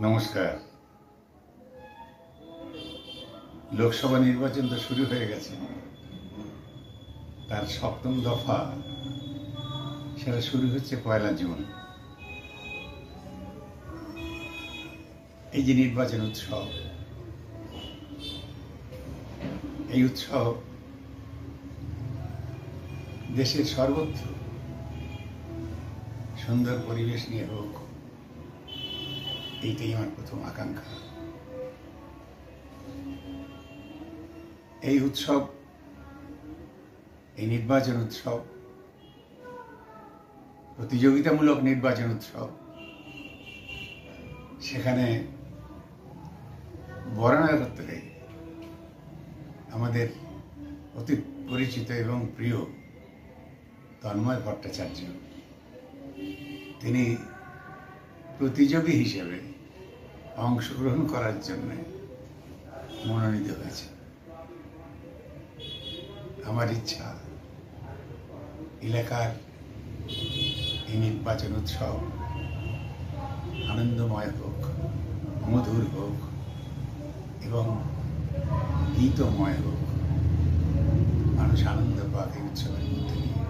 নমস্কার। লোকসভা নির্বাচন তো শুরু হয়ে গেছে, তার সপ্তম দফা সেটা শুরু হচ্ছে ১লা জুন। এই যে নির্বাচন উৎসব, এই উৎসব দেশের সর্বত্র সুন্দর পরিবেশ নিয়ে হোক, এইটাই আমার প্রথম আকাঙ্ক্ষা। এই উৎসব, এই নির্বাচন উৎসব, প্রতিযোগিতামূলক নির্বাচন উৎসব, সেখানে বরণাগত্রে আমাদের অতি পরিচিত এবং প্রিয় তন্ময় ভট্টাচার্য, তিনি প্রতিযোগী হিসেবে অংশগ্রহণ করার জন্য মনোনীত হয়েছে। আমার ইচ্ছা এলাকার এই নির্বাচন উৎসব আনন্দময় হোক, মধুর হোক এবং গীতময় হোক। মানুষ আনন্দ পাক এই উৎসবের মধ্যে দিয়ে।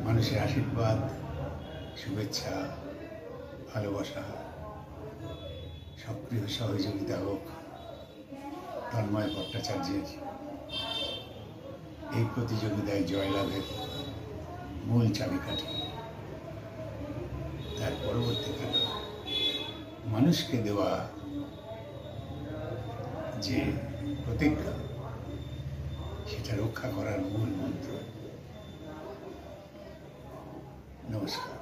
মানুষের আশীর্বাদ, শুভেচ্ছা, ভালোবাসা, সক্রিয় সহযোগিতা হোক তন্ময় ভট্টাচার্যের এই প্রতিযোগিতায় জয়লাভের মূল চাবিকাঠি। তার পরবর্তীকালে মানুষকে দেওয়া যে প্রতিজ্ঞা, সেটা রক্ষা করার মূল মন্ত্র। নমস্কার।